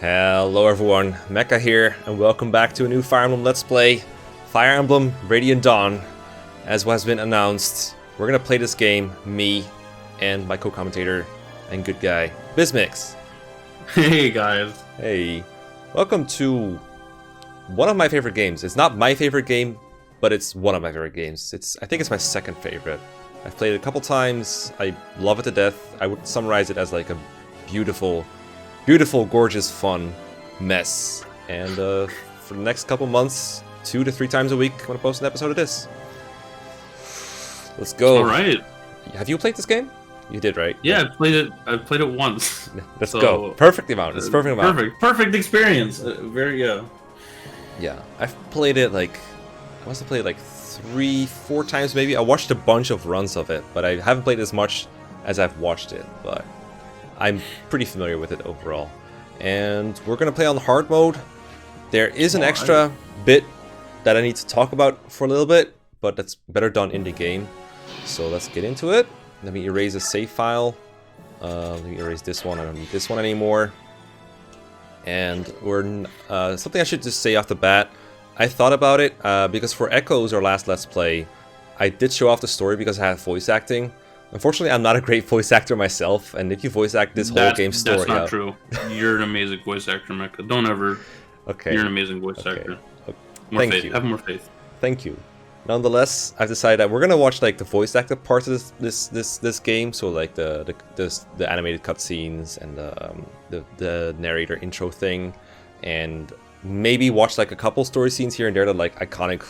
Hello everyone, Mecca here, and welcome back to a new Fire Emblem Let's Play, Fire Emblem Radiant Dawn. As has been announced, we're gonna play this game, me and my co-commentator and good guy, Bismix. Hey guys. Hey, welcome to one of my favorite games. It's not my favorite game, but it's one of my favorite games. I think it's my second favorite. I've played it a couple times, I love it to death. I would summarize it as like a beautiful, gorgeous, fun mess. And for the next couple months, 2 to 3 times a week, I'm gonna post an episode of this. Let's go. All right. Have you played this game? You did, right? Yeah, I've played it once. Let's go. Perfect amount. It's perfect amount. Perfect experience. Yeah, I've played it like I must have played it like 3-4 times maybe. I watched a bunch of runs of it, but I haven't played as much as I've watched it. But I'm pretty familiar with it overall. And we're gonna play on hard mode. There is an extra bit that I need to talk about for a little bit, but that's better done in the game. So let's get into it. Let me erase a save file. Let me erase this one. I don't need this one anymore. And we're something I should just say off the bat. I thought about it because for Echoes, our last Let's Play, I did show off the story because I had voice acting. Unfortunately, I'm not a great voice actor myself, and if you voice act this whole game story... That's not true. You're an amazing voice actor, Mecca. Don't ever... Okay. You're an amazing voice actor. Thank you. Have more faith. Thank you. Nonetheless, I've decided that we're gonna watch like the voice acted parts of this game, so like the animated cutscenes and the narrator intro thing, and maybe watch like a couple story scenes here and there that like iconic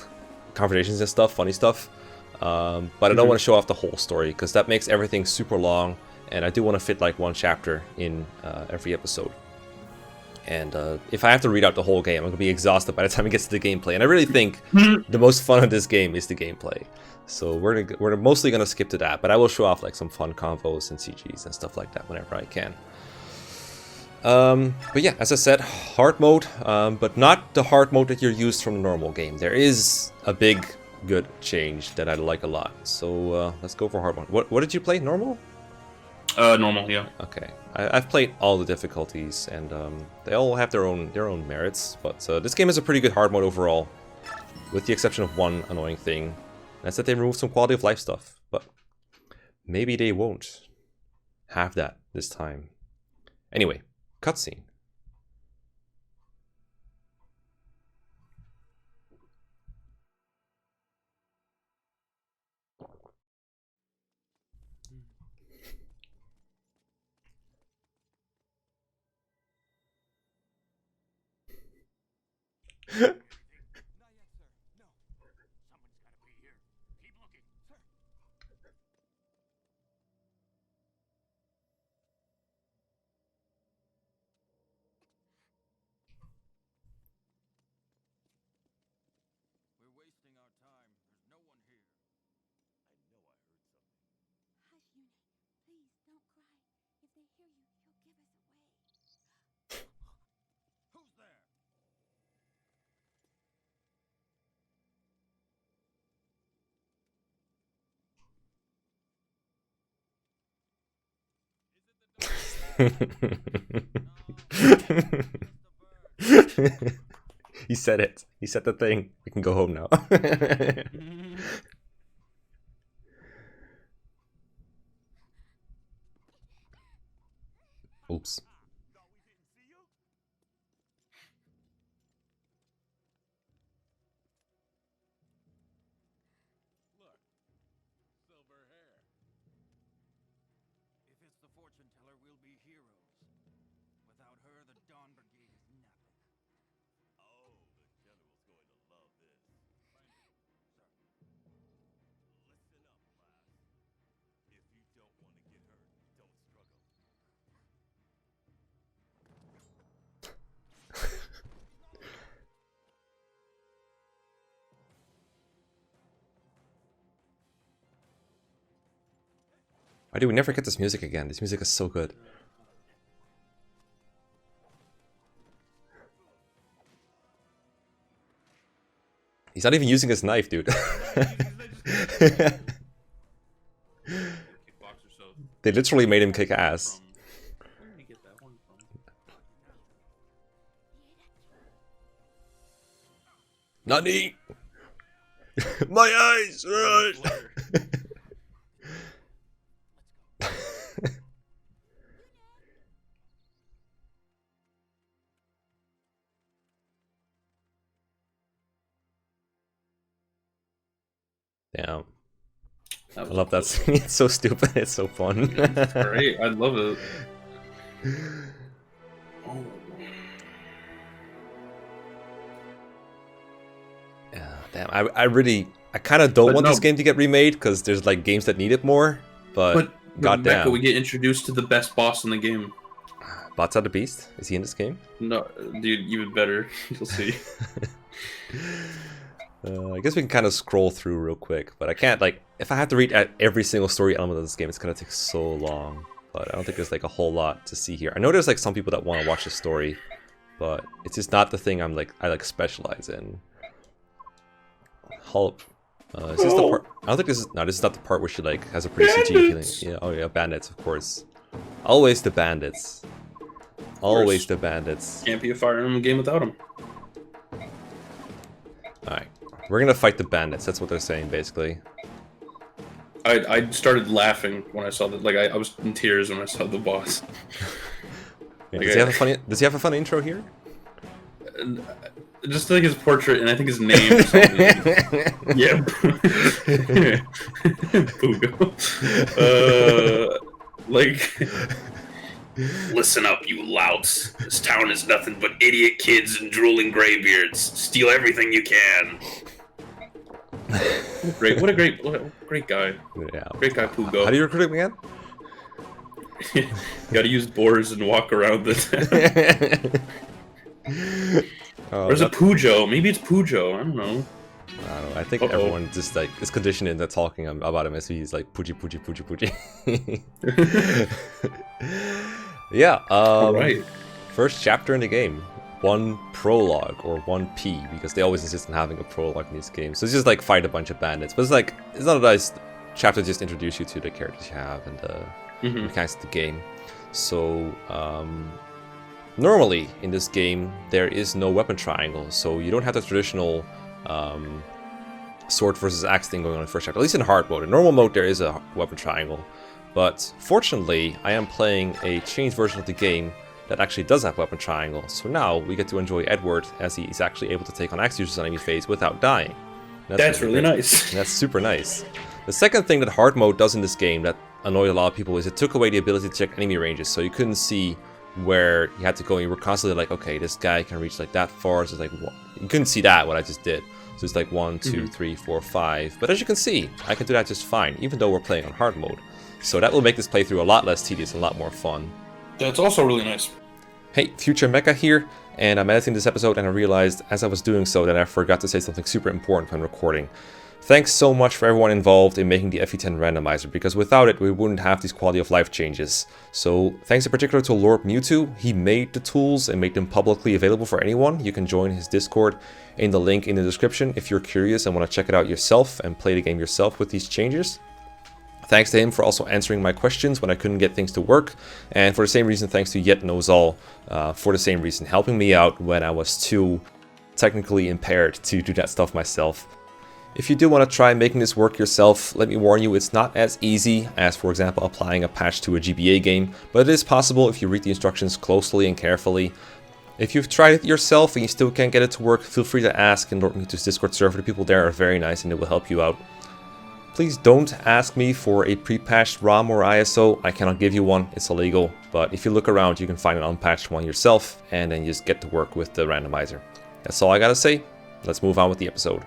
conversations and stuff, funny stuff. But I don't want to show off the whole story because that makes everything super long, and I do want to fit like one chapter in every episode. And if I have to read out the whole game, I'm going to be exhausted by the time it gets to the gameplay. And I really think the most fun of this game is the gameplay. So we're mostly going to skip to that, but I will show off like some fun convos and CGs and stuff like that whenever I can. But yeah, as I said, hard mode, but not the hard mode that you're used from the normal game. There is a big good change that I like a lot. So let's go for hard mode. What did you play? Normal? Normal, yeah. Okay, I've played all the difficulties, and they all have their own merits. But this game is a pretty good hard mode overall, with the exception of one annoying thing. And that's that they removed some quality of life stuff. But maybe they won't have that this time. Anyway, cutscene. He said it. He said the thing. We can go home now. Oops. Why do we never get this music again? This music is so good. He's not even using his knife, dude. They literally made him kick ass. Nani? My eyes! Damn. I love that scene. It's so stupid. It's so fun. It's great. I love it. Oh. Yeah, damn. I kind of don't want this game to get remade because there's like games that need it more. But goddamn, Becca, we get introduced to the best boss in the game. Botsa the Beast? Is he in this game? No, dude, even better. You'll see. I guess we can kind of scroll through real quick, but I can't, like, if I have to read at every single story element of this game, it's gonna take so long. But I don't think there's like a whole lot to see here. I know there's like some people that want to watch the story, but it's just not the thing I specialize in. Hulk. Is this the part? I don't think this is. No, this is not the part where she like has a pretty CG feeling. Yeah. Oh yeah, bandits, of course. Always the bandits. Always the bandits. Can't be a Fire Emblem game without them. All right, we're gonna fight the bandits. That's what they're saying, basically. I started laughing when I saw that. Like I was in tears when I saw the boss. Yeah, does he have a funny intro here? Just like his portrait and I think his name or something. Yeah. Pugo. Listen up, you louts. This town is nothing but idiot kids and drooling graybeards. Steal everything you can. What a great guy. Yeah. Great guy, Pugo. How do you recruit him again? You gotta use boars and walk around the town. Or is it Pujo? Maybe it's Pujo. I don't know. I don't know. I think everyone just like is conditioned into talking about him as he's like Puji. Yeah. All right. First chapter in the game. 1 prologue or 1P because they always insist on having a prologue in these games. So it's just like fight a bunch of bandits, but it's not a nice chapter to just introduce you to the characters you have and the mechanics of the game. So normally in this game there is no weapon triangle, so you don't have the traditional sword versus axe thing going on in the first chapter. At least in hard mode. In normal mode there is a weapon triangle, but fortunately I am playing a changed version of the game that actually does have weapon triangle. So now we get to enjoy Edward as he is actually able to take on axe users on enemy phase without dying. That's really nice. And that's super nice. The second thing that hard mode does in this game that annoyed a lot of people is it took away the ability to check enemy ranges, so you couldn't see where you had to go. You were constantly like, okay, this guy can reach like that far. So it's like, you couldn't see that, what I just did. So it's like 1, 2, 3, 4, 5. But as you can see, I can do that just fine, even though we're playing on hard mode. So that will make this playthrough a lot less tedious and a lot more fun. That's also really nice. Hey, Future Mecha here, and I'm editing this episode and I realized as I was doing so that I forgot to say something super important when recording. Thanks so much for everyone involved in making the FE10 randomizer, because without it we wouldn't have these quality of life changes. So thanks in particular to Lord Mewtwo. He made the tools and made them publicly available for anyone. You can join his Discord in the link in the description if you're curious and want to check it out yourself and play the game yourself with these changes. Thanks to him for also answering my questions when I couldn't get things to work, and for the same reason thanks to Yet Knows All for the same reason, helping me out when I was too technically impaired to do that stuff myself. If you do want to try making this work yourself, let me warn you, it's not as easy as, for example, applying a patch to a GBA game, but it is possible if you read the instructions closely and carefully. If you've tried it yourself and you still can't get it to work, feel free to ask in Lord Mewtwo's Discord server. The people there are very nice and they will help you out. Please don't ask me for a pre-patched ROM or ISO, I cannot give you one, it's illegal, but if you look around you can find an unpatched one yourself and then you just get to work with the randomizer. That's all I gotta say, let's move on with the episode.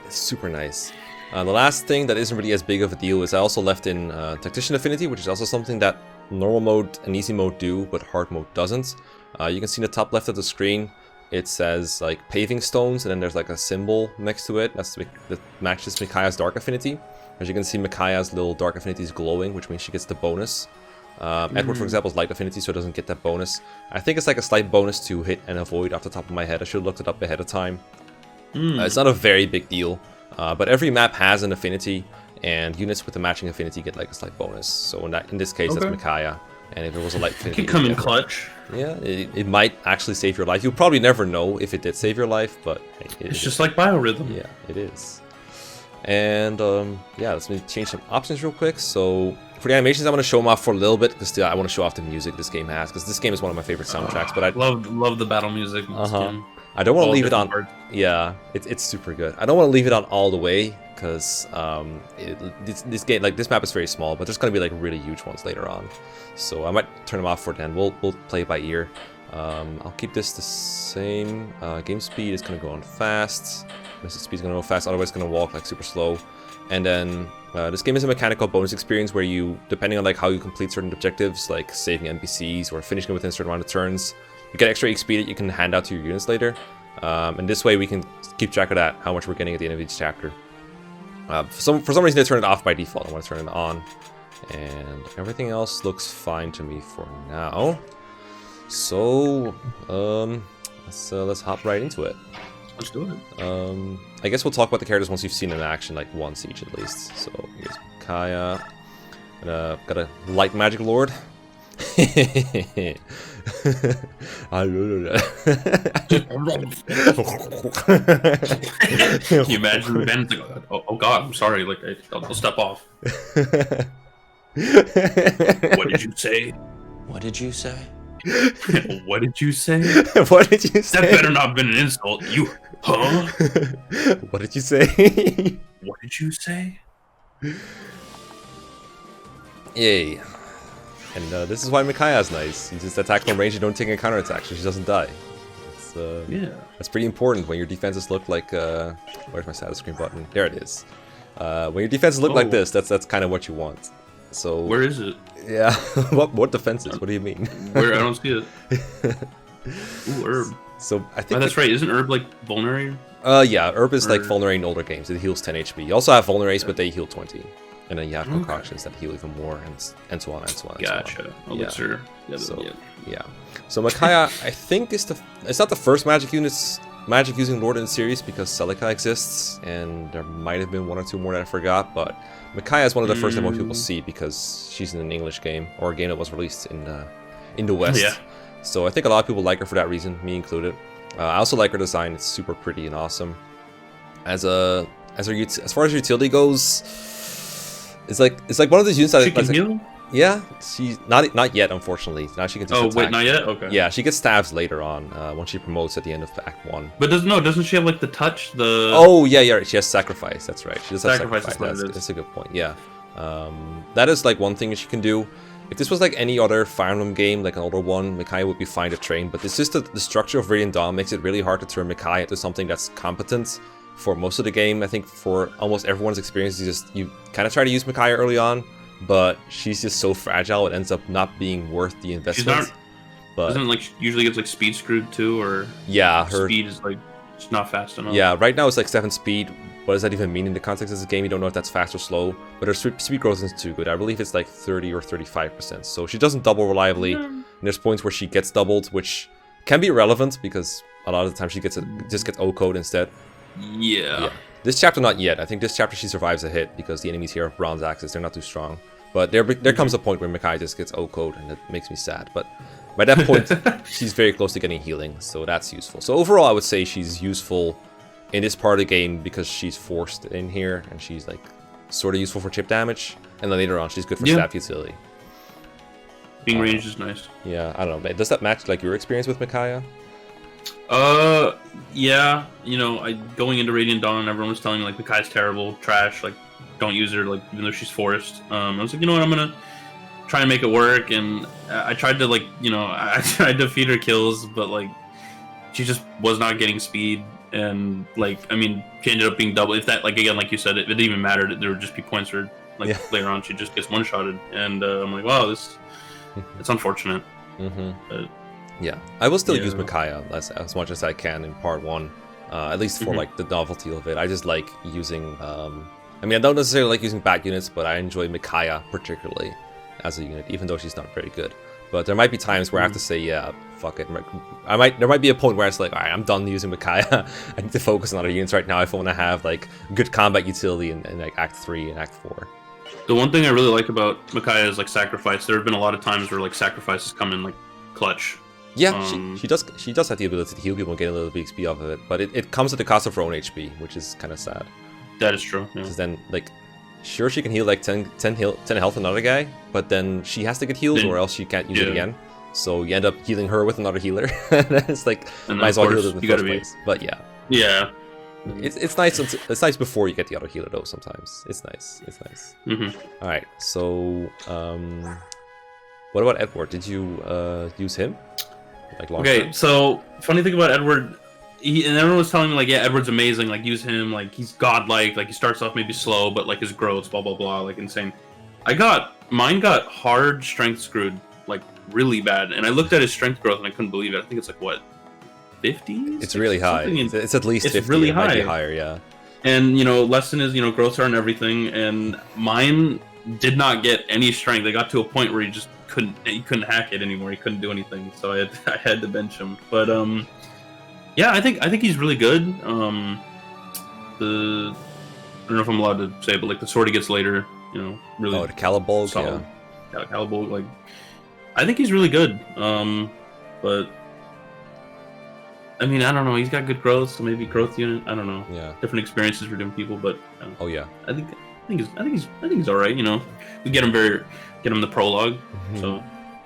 It's super nice. The last thing that isn't really as big of a deal is I also left in Tactician Affinity, which is also something that normal mode and easy mode do, but hard mode doesn't. You can see in the top left of the screen, it says like paving stones, and then there's like a symbol next to it that matches Micaiah's dark affinity. As you can see, Micaiah's little dark affinity is glowing, which means she gets the bonus. Edward, for example, is light affinity, so it doesn't get that bonus. I think it's like a slight bonus to hit and avoid off the top of my head. I should have looked it up ahead of time. It's not a very big deal, but every map has an affinity, and units with the matching affinity get like a slight bonus. So in this case, that's Micaiah. And if it was a light affinity, it could come in clutch. Yeah, it might actually save your life. You'll probably never know if it did save your life, but hey, it's just like biorhythm. Yeah, it is. And yeah, let's change some options real quick. So for the animations, I'm going to show them off for a little bit because I want to show off the music this game has, because this game is one of my favorite soundtracks. But I love the battle music. I don't want to leave it on. Parts. Yeah, it's super good. I don't want to leave it on all the way because this game, like, this map is very small, but there's going to be like really huge ones later on. So I might turn them off for then. We'll play it by ear. I'll keep this the same. Game speed is going to go on fast. Message speed is going to go fast, otherwise it's going to walk like super slow. And then this game is a mechanical bonus experience where you, depending on like how you complete certain objectives, like saving NPCs or finishing it within a certain amount of turns, you get extra XP that you can hand out to your units later. And this way we can keep track of that, how much we're getting at the end of each chapter. For some reason they turn it off by default. I want to turn it on. And everything else looks fine to me for now. So let's hop right into it. Let's do it. I guess we'll talk about the characters once you've seen them in action, like once each at least. So here's Micaiah. Got a light magic lord. Can you imagine the band's like, oh god, I'm sorry, like I'll step off. What did you say? What did you say? What did you say? What did you say? That better not have been an insult. You, huh? What did you say? What did you say? Yay. And this is why Micaiah's nice. You just attack from range and don't take a counterattack, so she doesn't die. It's, yeah. That's pretty important when your defenses look like... where's my status screen button? There it is. When your defenses look like this, that's kind of what you want. So where is it? Yeah. what defenses? What do you mean? Where? I don't see it. Ooh, herb. So I think that's right. Isn't herb like vulnerary? Yeah, herb is like vulnerary in older games. It heals 10 HP. You also have vulneraries, but they heal 20. And then you have concoctions that heal even more, and so on and so on. Gotcha. Elixir. Yeah. So Micaiah, I think it's not the first magic using lord in the series, because Celica exists, and there might have been one or two more that I forgot, but Micaiah is one of the first that most people see because she's in an English game, or a game that was released in the West. Yeah. So I think a lot of people like her for that reason, me included. I also like her design; it's super pretty and awesome. As far as her utility goes, it's like one of those units that she can heal. Yeah, she's not yet, unfortunately. Now she can just attack. Wait, not yet? Okay. Yeah, she gets stabs later on, once she promotes at the end of Act 1. But doesn't she have like the touch? Oh, yeah, she has sacrifice, that's right. She does have sacrifice. That's a good point, yeah. That is like one thing that she can do. If this was like any other Fire Emblem game, like an older one, Micaiah would be fine to train, but it's just the structure of Radiant Dawn makes it really hard to turn Micaiah into something that's competent for most of the game. I think for almost everyone's experience, you kind of try to use Micaiah early on, but she's just so fragile it ends up not being worth the investment. Doesn't like usually gets like speed screwed too, or yeah, her speed is like it's not fast enough. Yeah, right now it's like 7 speed. What does that even mean in the context of this game? You don't know if that's fast or slow, but her speed growth isn't too good. I believe it's like 30 or 35%. So she doesn't double reliably. And there's points where she gets doubled, which can be relevant because a lot of the time she just gets O-code instead. Yeah. This chapter not yet. I think this chapter she survives a hit because the enemies here have bronze axes. They're not too strong. But there comes a point where Micaiah just gets O-code, and it makes me sad. But by that point, she's very close to getting healing, so that's useful. So overall, I would say she's useful in this part of the game because she's forced in here, and she's like sort of useful for chip damage. And then later on, she's good for stab utility. Being ranged is nice. Yeah, I don't know. Does that match like your experience with Micaiah? Yeah. You know, going into Radiant Dawn, everyone was telling me like Micaiah's terrible, trash, like don't use her, like even though she's forced. I was like, you know what, I'm gonna try and make it work, and I tried to I tried to feed her kills, but like she just was not getting speed, and like I mean, she ended up being double. If that, like again, like you said, it didn't even matter. There would just be points where later on she just gets one-shotted, and I'm like, wow, it's unfortunate. But, yeah, I will still use Micaiah as much as I can in part 1, at least for like the novelty of it. I just like using. I mean, I don't necessarily like using bat units, but I enjoy Micaiah particularly as a unit, even though she's not very good. But there might be times where I have to say, yeah, fuck it. There might be a point where it's like, all right, I'm done using Micaiah. I need to focus on other units right now if I want to have like good combat utility in like Act 3 and Act 4. The one thing I really like about Micaiah is like sacrifice. There have been a lot of times where like sacrifices come in like clutch. Yeah, she does have the ability to heal people and get a little bit XP off of it, but it comes at the cost of her own HP, which is kind of sad. That is true. Because then, like, sure, she can heal like 10 health another guy, but then she has to get healed or else she can't use it again. So you end up healing her with another healer. And it's like, might as well heal it in the first place. But yeah. Yeah. It's nice. It's nice before you get the auto healer though. Sometimes it's nice. It's nice. All right. So, what about Edward? Did you use him? Like okay. So funny thing about Edward, and everyone was telling me like, yeah, Edward's amazing. Like use him. Like he's godlike. Like he starts off maybe slow, but like his growth, blah blah blah, like insane. Mine got hard strength screwed like really bad, and I looked at his strength growth and I couldn't believe it. I think it's like what, 50? It's really high. It's at least 50. It's really high. It might be higher, yeah. And less than his growth are and everything, and mine did not get any strength. They got to a point where he just couldn't hack it anymore. He couldn't do anything, so I had to bench him. But yeah, I think he's really good. I don't know if I'm allowed to say, but like the sword he gets later, really. Oh, the Calibulg, yeah. Yeah, Calibulg, like I think he's really good. But I mean, I don't know. He's got good growth, so maybe growth unit. I don't know. Yeah. Different experiences for different people, but oh yeah. I think he's all right. We get him the prologue. So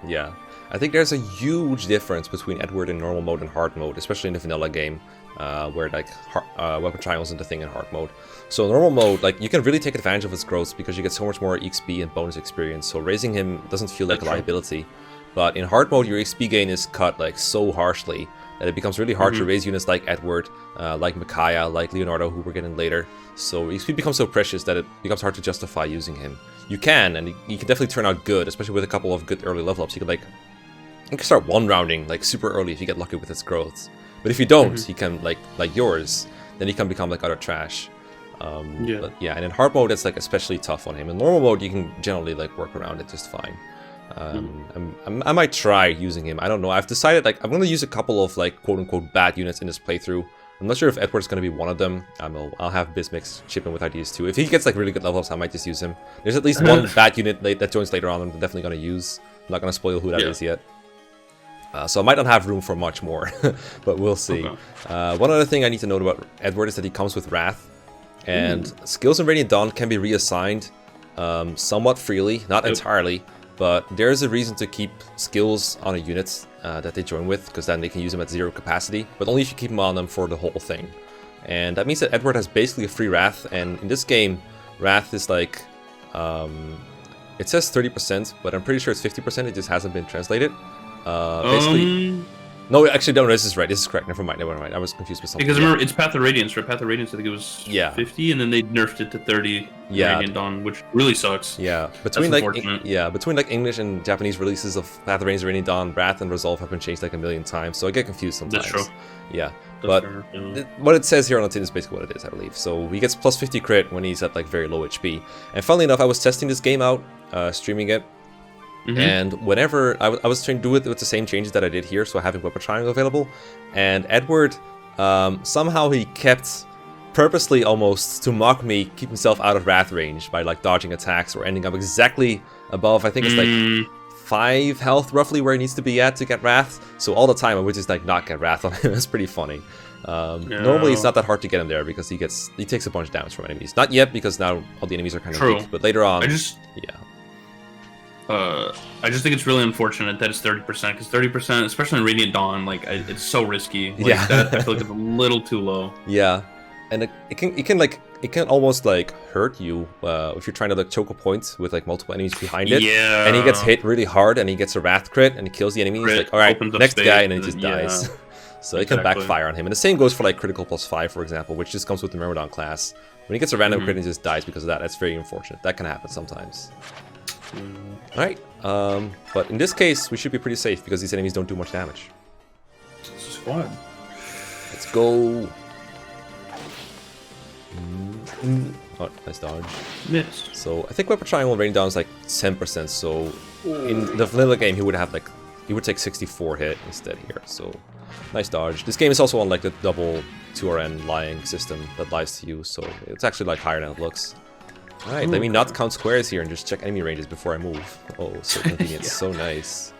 yeah, I think there's a huge difference between Edward in normal mode and hard mode, especially in the vanilla game, where like weapon triangles isn't a thing in hard mode. So in normal mode, like you can really take advantage of his growth because you get so much more XP and bonus experience. So raising him doesn't feel like a liability. But in hard mode, your XP gain is cut like so harshly that it becomes really hard to raise units like Edward, like Micaiah, like Leonardo, who we're getting later. So XP becomes so precious that it becomes hard to justify using him. You can, and you can definitely turn out good, especially with a couple of good early level ups. You can start one rounding like super early if you get lucky with its growth. But if you don't, you can like yours, then you can become like utter trash. But yeah, and in hard mode it's like especially tough on him. In normal mode you can generally like work around it just fine. I might try using him. I don't know. I've decided like I'm gonna use a couple of like quote unquote bad units in this playthrough. I'm not sure if Edward's gonna be one of them. I'll have Bismix chip in with ideas too. If he gets like really good level ups, I might just use him. There's at least one bad unit that joins later on. I'm definitely gonna use. I'm not gonna spoil who that is yet. So I might not have room for much more, but we'll see. Okay. One other thing I need to note about Edward is that he comes with Wrath, and skills in Radiant Dawn can be reassigned somewhat freely, not entirely. But there's a reason to keep skills on a unit that they join with, because then they can use them at 0 capacity, but only if you keep them on them for the whole thing. And that means that Edward has basically a free Wrath, and in this game, Wrath is like, it says 30%, but I'm pretty sure it's 50%, it just hasn't been translated. Basically... No, actually, no, this is right. This is correct. Never mind. I was confused with something. Because remember, it's Path of Radiance, right? Path of Radiance, I think it was 50, and then they nerfed it to 30 Radiant Dawn, which really sucks. Yeah, between like English and Japanese releases of Path of Radiance, Radiant Dawn, Wrath, and Resolve have been changed like a million times, so I get confused sometimes. That's true. Yeah, but what it says here on the tin is basically what it is, I believe. So he gets plus 50 crit when he's at like very low HP. And funnily enough, I was testing this game out, streaming it. And whenever I was trying to do it with the same changes that I did here, so having Weapon Triangle available, and Edward, somehow he kept purposely almost to mock me, keep himself out of Wrath range by like dodging attacks or ending up exactly above, I think it's like 5 health roughly where he needs to be at to get Wrath. So all the time I would just like not get Wrath on him. It's pretty funny. Normally it's not that hard to get him there because he takes a bunch of damage from enemies. Not yet because now all the enemies are kind of weak, but later on, I just think it's really unfortunate that it's 30%, because 30%, especially in Radiant Dawn, like it's so risky. Like, I feel like it's a little too low. Yeah, and it can almost like hurt you if you're trying to like choke a point with like multiple enemies behind it. Yeah. And he gets hit really hard, and he gets a Wrath crit, and he kills the enemy. He's like, all right, next guy, and then he just dies. So it can backfire on him. And the same goes for like critical +5, for example, which just comes with the Myrmidon class. When he gets a random crit and he just dies because of that, that's very unfortunate. That can happen sometimes. Alright, but in this case, we should be pretty safe because these enemies don't do much damage. It's a squad. Let's go. Oh, nice dodge. Missed. So I think Weapon Triangle rain down is like 10%. So in the vanilla game, he would take 64 hit instead here. So nice dodge. This game is also on like the double 2RN lying system that lies to you. So it's actually like higher than it looks. Alright, let me not count squares here and just check enemy ranges before I move. Oh, so convenient, so nice.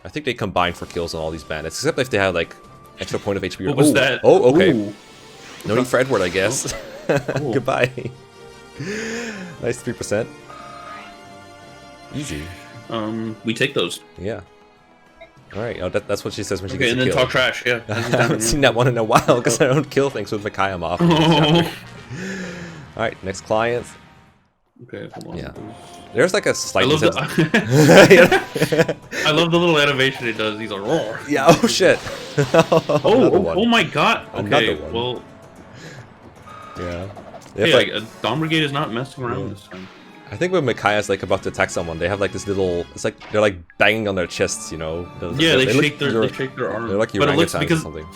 I think they combine for kills on all these bandits, except if they have like extra point of HP. What was that? Oh, okay. Ooh. No need for Edward, I guess. Oh. Goodbye. Nice 3%. Easy. We take those. Yeah. All right. Oh, that's what she says when she Okay, gets and a then kill. talk trash. Yeah. I haven't seen that one in a while because I don't kill things with Micaiah off. All right, next client. Okay, hold on. Yeah. There's like a slight. I love the. I love the little animation it does. He's like, roar. Yeah. Oh shit. Oh my god. Okay. Another one. Well. Yeah. Hey, Like, like Dawn Brigade is not messing around this time. I think when Micaiah's like about to attack someone, they have like this little. It's like they're like banging on their chests, you know. Yeah, they shake their arms. They're like but it looks orangutans or something.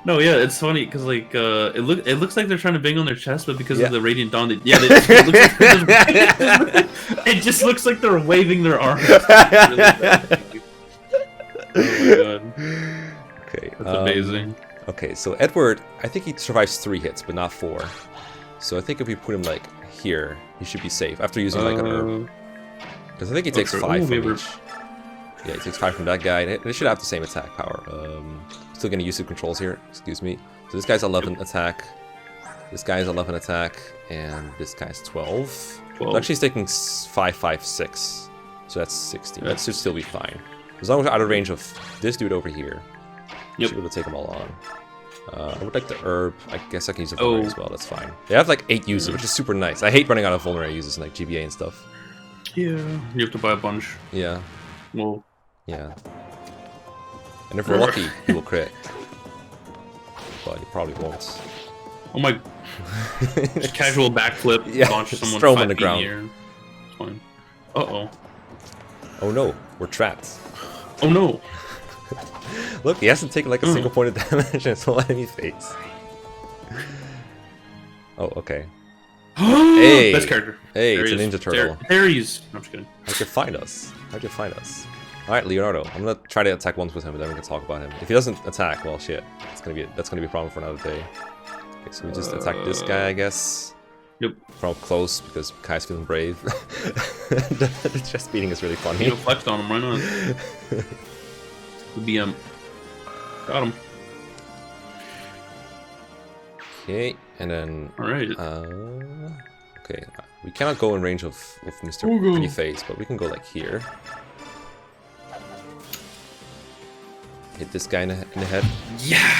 No, yeah, it's funny because like it looks like they're trying to bang on their chest, but because Yeah. of the Radiant Dawn, it just looks like they're waving their arms. Really bad. Oh my god, Okay. that's amazing. Okay, so Edward, I think he survives 3 hits, but not 4. So I think if we put him like here, he should be safe after using like an herb. Because I think he takes 5 from each. Yeah, he takes 5 from that guy. They should have the same attack power. Still getting used to controls here. Excuse me. So this guy's 11 attack. This guy's 11 attack, and this guy's 12. 12. So actually, he's taking 5, 5, 6. So that's 16. That should still be fine. As long as we're out of range of this dude over here, Yep. should be able to take them all on. I would like the herb. I guess I can use a vulnerary as well. That's fine. They have like 8 users, which is super nice. I hate running out of vulnerary users in like GBA and stuff. Yeah, you have to buy a bunch. Yeah. Well, Yeah. And if we're lucky, he will crit. But he probably won't. oh my! Just casual backflip, Yeah, launch just someone throw him 5 on the feet in ground. air. It's fine. Uh-oh. Oh no, we're trapped. Oh no! Look, he hasn't taken like a single point of damage in his whole enemy face. Oh, okay. Hey! Best character. Hey, There it's a he ninja is. turtle. There he is. No, I'm just kidding. How'd you find us? How'd you find us? Alright, Leonardo. I'm gonna try to attack once with him, and then we can talk about him. If he doesn't attack, well, shit. That's gonna be a problem for another day. Okay, so we just attack this guy, I guess. Yep. From up close, because Kai's feeling brave. The chest beating is really funny. You know, flexed on him. Why not? The BM. Got him. Okay, and then... Alright. Okay, we cannot go in range of Mr. Pretty Face, but we can go like here. Hit this guy in the head. Yeah!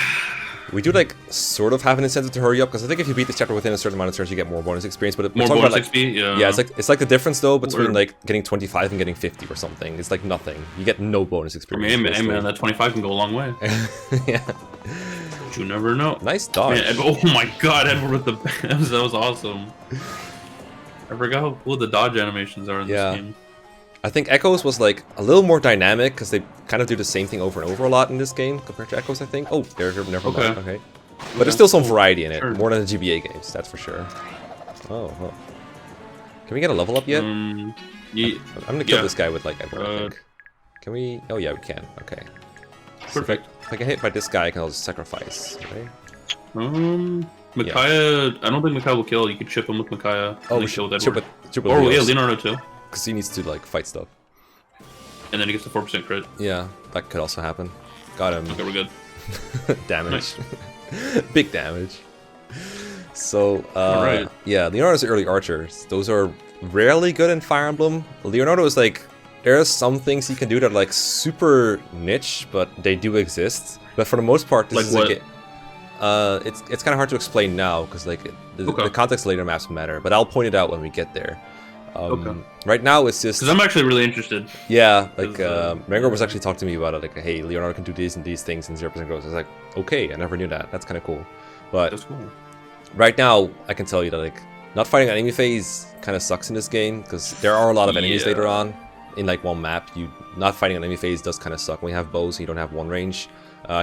We do like sort of have an incentive to hurry up, because I think if you beat this chapter within a certain amount of turns, you get more bonus experience. But More we're talking bonus about, like, XP? Yeah. yeah, it's like the difference though between Or- like getting 25 and getting 50 or something. It's like nothing. You get no bonus I experience. mean, hey, man, that 25 can go a long way. Yeah. But you never know. Nice dodge. Man, oh my god, Edward with the... that was awesome. I forgot how cool the dodge animations are in Yeah. this game. I think Echoes was like a little more dynamic because they kind of do the same thing over and over a lot in this game compared to Echoes, I think. Oh, never mind. Okay. But there's still some variety in it, Sure. more than the GBA games, that's for sure. Oh. Can we get a level up yet? Yeah. I'm gonna kill yeah. this guy with like Edward, I think. Can we? Oh yeah, we can. Okay. So Perfect. if I get hit by this guy, I can also sacrifice. Okay. Micaiah... I don't think Micaiah will kill. You could chip him with Micaiah. Oh, and we then kill should with chip Edward. with Oh, yeah, Leos, Leonardo too. because he needs to like fight stuff. And then he gets the 4% crit. Yeah, that could also happen. Got him. Okay, we're good. Damage. Big damage. So, Alright. yeah, Leonardo's early archers. Those are rarely good in Fire Emblem. Leonardo is like, there are some things he can do that are like super niche, but they do exist. But for the most part, this Like is what? it's kind of hard to explain now because like the Okay. context later maps matter. But I'll point it out when we get there. Okay. Right now, it's just Because I'm actually really interested. yeah, like 'Cause, Rengar was actually talking to me about it, like, hey, Leonardo can do these and these things and 0% growth. I was like, okay, I never knew that. That's kind of cool. But That's cool. right now, I can tell you that like not fighting an enemy phase kind of sucks in this game because there are a lot of enemies Yeah. later on in like one map. You not fighting an enemy phase does kind of suck when you have bows and you don't have one range.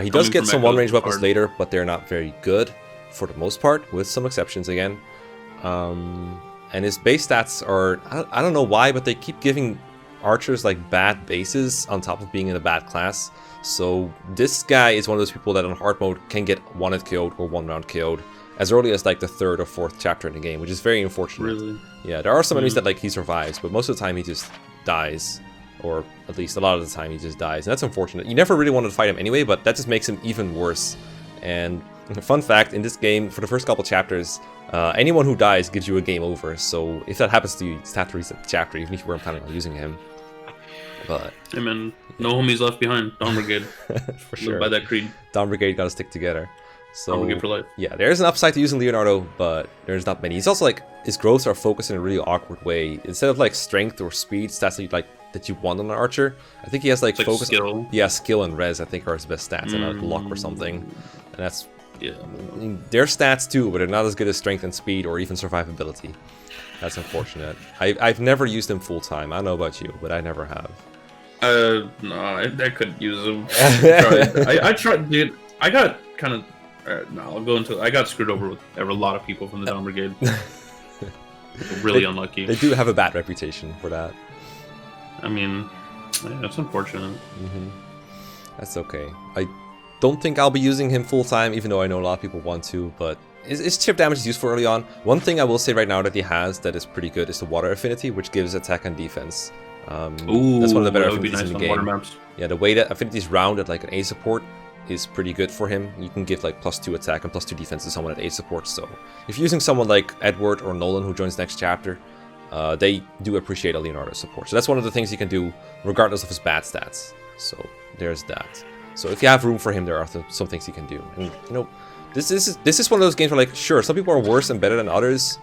He does Coming get from some Echoes one range is weapons hard. later, but they're not very good for the most part, with some exceptions again. And his base stats are I don't know why, but they keep giving archers like bad bases on top of being in a bad class. So this guy is one of those people that on hard mode can get one-hit killed or one round killed as early as like the 3rd or 4th chapter in the game, which is very unfortunate. Really? Yeah, there are some enemies that like he survives, but most of the time he just dies. or at least a lot of the time he just dies. And that's unfortunate. You never really wanted to fight him anyway, but that just makes him even worse. And fun fact, in this game, for the first couple chapters, anyone who dies gives you a game over. So if that happens to you, you just have to reset the chapter, even if you weren't planning on using him. But hey man, no homies left behind. Dawn Brigade. For sure. By that creed. Dawn Brigade gotta stick together. So Dawn Brigade for life. yeah, there's an upside to using Leonardo, but there's not many. He's also like, his growths are focused in a really awkward way. Instead of like strength or speed stats that you like that you want on an archer, I think he has like focus. Skill. Yeah, skill and res I think are his best stats, and like luck or something. And that's yeah. They're stats too, but they're not as good as strength and speed or even survivability. That's unfortunate. I've never used him full time. I don't know about you, but I never have. No, I couldn't use him. I tried, dude. I got kind of. No, I'll go into. I got screwed over with a lot of people from the Dawn Brigade. Really unlucky. They do have a bad reputation for that. I mean, yeah, that's unfortunate. That's okay. I don't think I'll be using him full time, even though I know a lot of people want to. But his chip damage is useful early on. One thing I will say right now that he has that is pretty good is the water affinity, which gives attack and defense. Ooh, that's one of the better that would be affinities nice in the on game. water maps. Yeah, the way that affinity is rounded like an A support is pretty good for him. You can give like +2 attack and +2 defense to someone at A support. So if you're using someone like Edward or Nolan who joins next chapter, they do appreciate a Leonardo support. So that's one of the things you can do regardless of his bad stats. So there's that. So if you have room for him, there are some things you can do. And you know, this is one of those games where like, sure, some people are worse and better than others,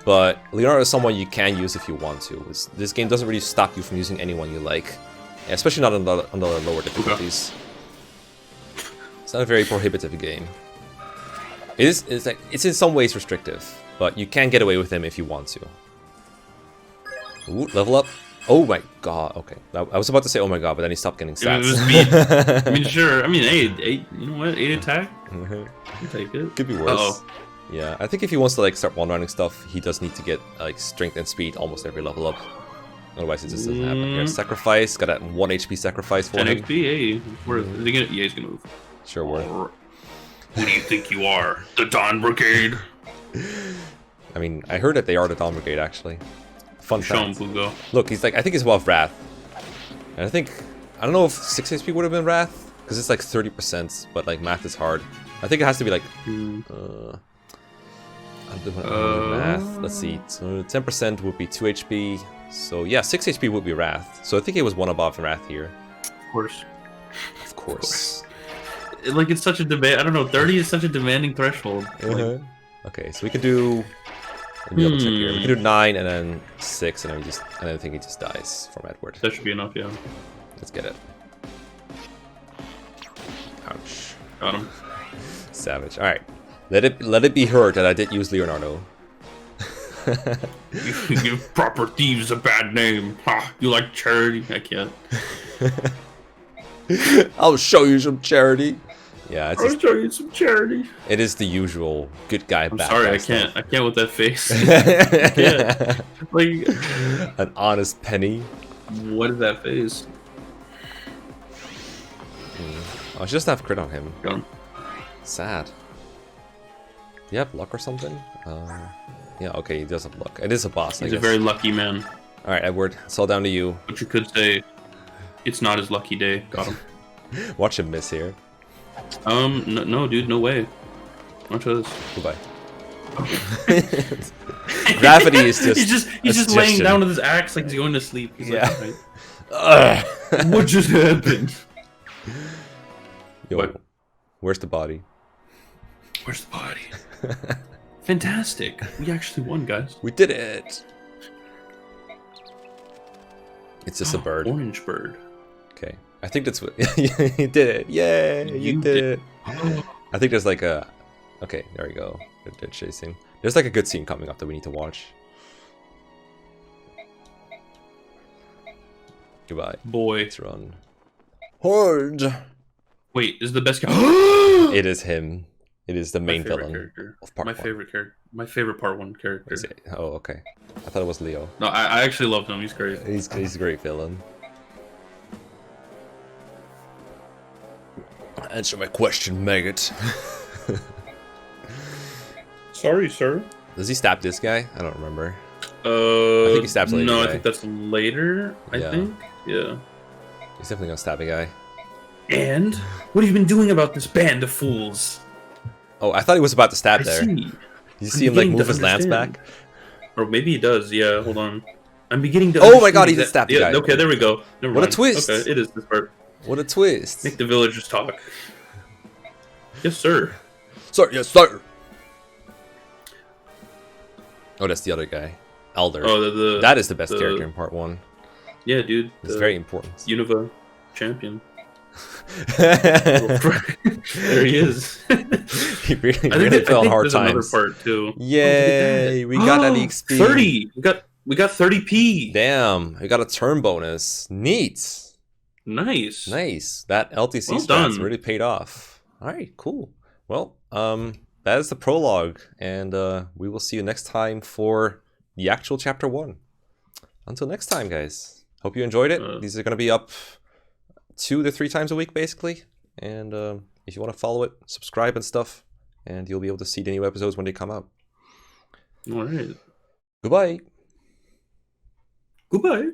but Leonardo is someone you can use if you want to. This game doesn't really stop you from using anyone you like, especially not on the lower difficulties. It's not a very prohibitive game. It's in some ways restrictive, but you can get away with him if you want to. Ooh, level up. Oh my god, okay. I was about to say oh my god, but then he stopped getting stats. I mean, sure. I mean, 8, you know what? 8 attack? You take it. Could be worse. Yeah, I think if he wants to like start one-running stuff, he does need to get like strength and speed almost every level up. Otherwise, it just doesn't happen. Here, sacrifice. Got that 1 HP sacrifice for 10 him. XP, hey. Is he gonna, yeah, he's gonna move. Sure, word. Who do you think you are? The Dawn Brigade? I mean, I heard that they are the Dawn Brigade, actually. Fun fact. Show him, Pugo. Look, he's like, I think he's above Wrath. And I don't know if 6 HP would have been Wrath, because it's like 30%, but like math is hard. I think it has to be like, I'm doing math. Let's see, so 10% would be 2 HP. So yeah, 6 HP would be Wrath. So I think he was 1 above Wrath here. Of course. Of course. Like, it's such a demand. I don't know, 30 is such a demanding threshold. Like, okay, so we can do. Let me double check here. We can do 9 and then 6, and then I think he just dies from Edward. that should be enough, yeah. Let's get it. Ouch. Got him. Savage. All right, let it be heard that I did use Leonardo. You give proper thieves a bad name. Ha! You like charity? I can't. I'll show you some charity. Yeah, I'll show you some charity. It is the usual good guy. I'm bad sorry, guy I can't. stuff. I can't with that face. I can't. Like, an honest penny. what is that face? I should just have crit on him. Got him. Sad. Do you have luck or something? Yeah, okay, he does have luck. It is a boss, I He's guess. a very lucky man. Alright, Edward, it's all down to you. But you could say, it's not his lucky day. Got him. Watch him miss here. No, dude, no way. Watch this. Goodbye. Gravity is just. He's just laying down with his axe like he's going to sleep. He's yeah. like, right. What just happened? Yo, what? Where's the body? Where's the body? Fantastic. We actually won, guys. We did it. It's just a bird. Orange bird. Okay. I think that's what you did it. Yay! You did it. I think there's like a. Okay, there we go. They're chasing. There's like a good scene coming up that we need to watch. Goodbye. Boy. Let's run. Horde. Wait, is the best guy? It is him. It is the main villain character. of part 1. Favorite character. My favorite part 1 character. Is it? Oh, okay. I thought it was Leo. No, I actually love him. He's great. He's a great villain. Answer my question, maggot. Sorry, sir. Does he stab this guy? I don't remember. I think he stabs later. No, I think that's later. I think. Yeah. He's definitely gonna stab a guy. And what have you been doing about this band of fools? Oh, I thought he was about to stab there. See. You see him like move his lance back? Or maybe he does. Yeah, hold on. I'm beginning to. Oh my god, he did stab the guy. Okay, there we go. Never what mind. A twist! Okay, it is this part. What a twist! Make the villagers talk. Yes, sir. Sir, yes, sir. Oh, that's the other guy, Elder. Oh, that is the best character in part 1. Yeah, dude. It's very important. Unova champion. There he is. He really fell on hard times. Another part too. Yay! We got that XP. 30. We got 30p. Damn! We got a turn bonus. Neat. Nice. Nice. That LTC Well stats done. really paid off. All right, cool. Well, that is the prologue, and we will see you next time for the actual chapter 1. Until next time, guys. Hope you enjoyed it. These are going to be up 2 to 3 times a week, basically. And if you want to follow it, subscribe and stuff, and you'll be able to see the new episodes when they come out. All right. Goodbye. Goodbye.